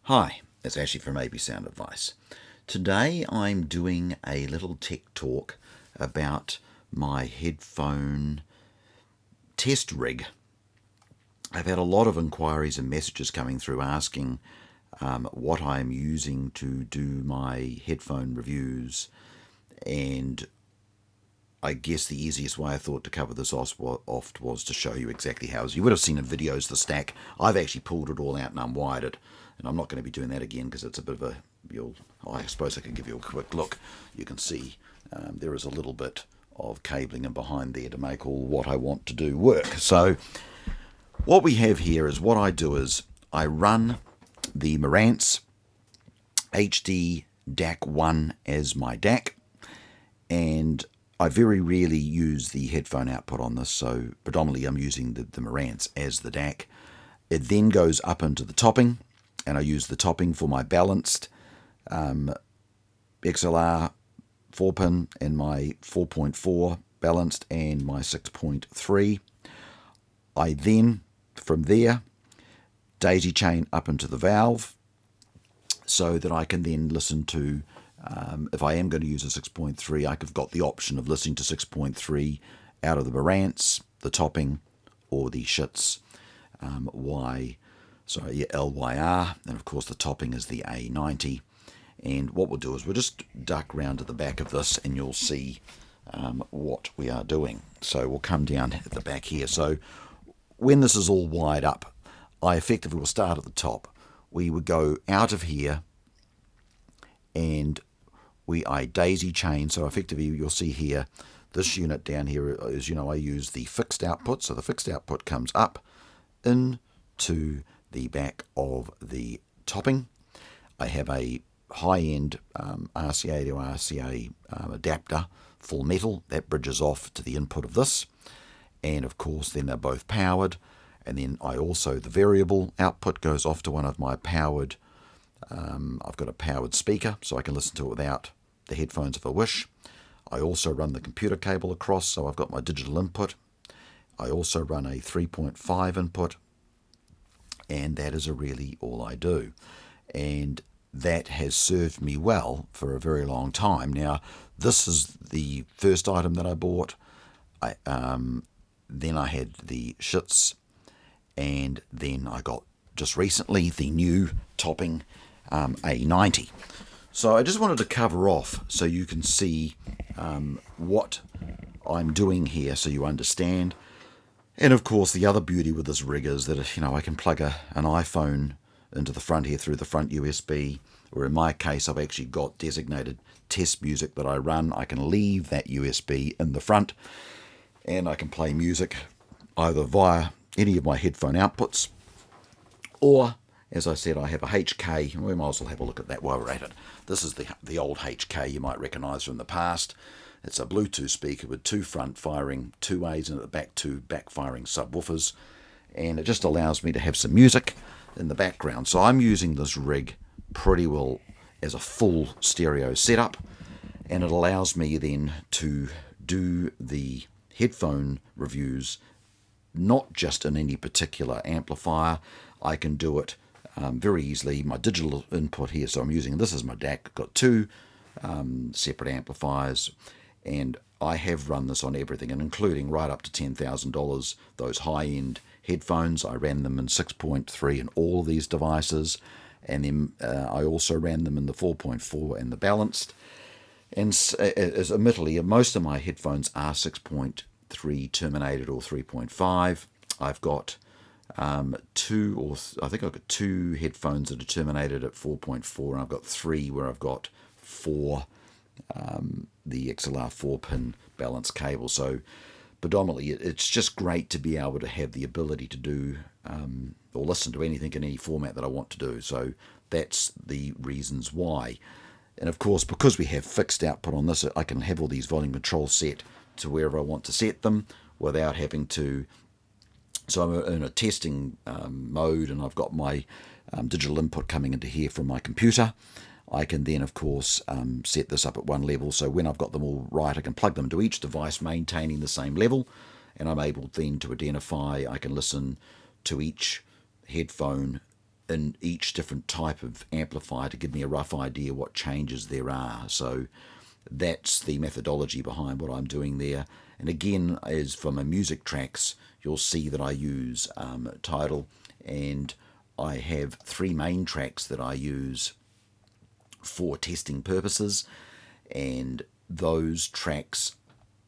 Hi, it's Ashley from AB Sound Advice. Today I'm doing a little tech talk about my headphone test rig. I've had a lot of inquiries and messages coming through asking what I'm using to do my headphone reviews, and I guess the easiest way I thought to cover this off was to show you exactly how. As you would have seen in videos, the stack, I've actually pulled it all out and unwired it, and I'm not going to be doing that again because it's a bit of a, I suppose I could give you a quick look. You can see there is a little bit of cabling in behind there to make all what I want to do work. So what we have here is, what I do is I run the Marantz HD DAC 1 as my DAC, and I very rarely use the headphone output on this, so predominantly I'm using the Marantz as the DAC. It then goes up into the topping, and I use the topping for my balanced XLR 4-pin and my 4.4 balanced and my 6.3. I then, from there, daisy chain up into the valve so that I can then listen to, if I am going to use a 6.3, I've got the option of listening to 6.3 out of the Marantz, the topping, or the Schitz LYR, and of course the topping is the A90. And what we'll do is we'll just duck round to the back of this and you'll see what we are doing. So we'll come down at the back here. So when this is all wired up, I effectively will start at the top. We would go out of here and I daisy chain. So effectively you'll see here, this unit down here is, I use the fixed output. So the fixed output comes up into the back of the topping. I have a high-end RCA to RCA adapter, full metal, that bridges off to the input of this. And of course then they're both powered. And then I also, the variable output goes off to one of my powered, I've got a powered speaker, so I can listen to it without the headphones if I wish. I also run the computer cable across, so I've got my digital input. I also run a 3.5 input, and that is really all I do. And that has served me well for a very long time. Now, this is the first item that I bought. Then I had the Schitz, and then I got just recently the new topping A90. So I just wanted to cover off so you can see what I'm doing here, so you understand. And of course the other beauty with this rig is that I can plug an iPhone into the front here through the front USB, or in my case I've actually got designated test music that I run. I can leave that USB in the front and I can play music either via any of my headphone outputs, or, as I said, I have a HK, and we might as well have a look at that while we're at it. This is the old HK you might recognise from the past. It's a Bluetooth speaker with two front-firing 2As and at the back two back-firing subwoofers, and it just allows me to have some music in the background. So I'm using this rig pretty well as a full stereo setup, and it allows me then to do the headphone reviews not just in any particular amplifier. I can do it very easily. My digital input here, so I'm using, this is my DAC, got two separate amplifiers, and I have run this on everything, and including right up to $10,000, those high-end headphones. I ran them in 6.3 in all of these devices, and then I also ran them in the 4.4 and the balanced. And as admittedly, most of my headphones are 6.3 terminated or 3.5. I've got I think I've got two headphones that are terminated at 4.4, and I've got three where I've got four the XLR 4-pin balance cable. So predominantly it's just great to be able to have the ability to do or listen to anything in any format that I want to do. So that's the reasons why. And of course, because we have fixed output on this, I can have all these volume controls set to wherever I want to set them without having to. So I'm in a testing mode, and I've got my digital input coming into here from my computer. I can then, of course, set this up at one level, so when I've got them all right, I can plug them to each device maintaining the same level, and I'm able then to identify, I can listen to each headphone in each different type of amplifier to give me a rough idea what changes there are. So that's the methodology behind what I'm doing there. And again, as for my music tracks, you'll see that I use Tidal, and I have 3 main tracks that I use for testing purposes, and those tracks,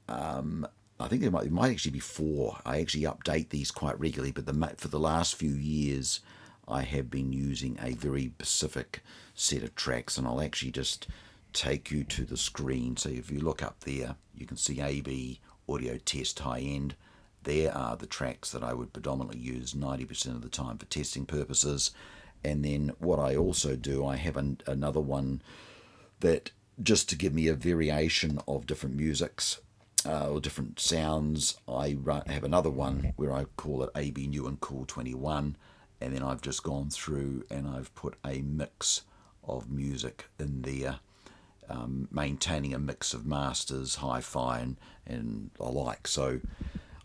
I think it might actually be 4. I actually update these quite regularly, but for the last few years I have been using a very specific set of tracks, and I'll actually just take you to the screen. So if you look up there, you can see AB audio test high end. There are the tracks that I would predominantly use 90% of the time for testing purposes. And then what I also do, I have another one that, just to give me a variation of different musics or different sounds, I have another one where I call it AB New and Cool 21, and then I've just gone through and I've put a mix of music in there, maintaining a mix of masters, hi-fi and the like. So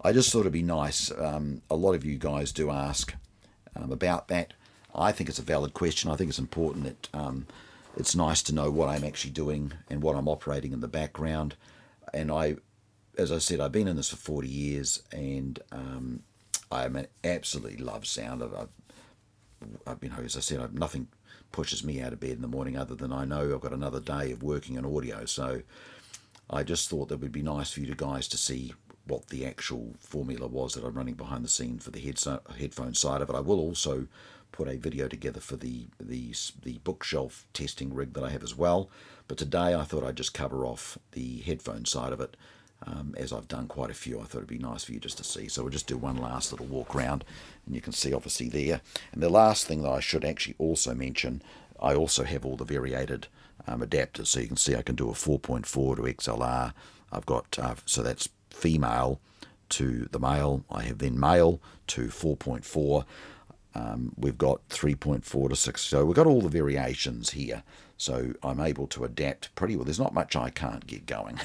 I just thought it'd be nice. A lot of you guys do ask about that. I think it's a valid question. I think it's important that it's nice to know what I'm actually doing and what I'm operating in the background. And as I said, I've been in this for 40 years, and I absolutely love sound. I've been, as I said, nothing pushes me out of bed in the morning other than I know I've got another day of working in audio. So I just thought that it would be nice for you guys to see what the actual formula was that I'm running behind the scenes for the headphone side of it. I will also put a video together for the bookshelf testing rig that I have as well. But today I thought I'd just cover off the headphone side of it. As I've done quite a few, I thought it'd be nice for you just to see. So we'll just do one last little walk around, and you can see obviously there. And the last thing that I should actually also mention, I also have all the variated adapters. So you can see I can do a 4.4 to XLR. I've got, so that's female to the male. I have then male to 4.4. We've got 3.4 to 6. So we've got all the variations here. So I'm able to adapt pretty well. There's not much I can't get going.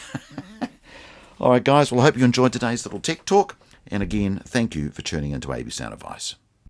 All right, guys. Well, I hope you enjoyed today's little tech talk. And again, thank you for tuning into AB Sound Advice.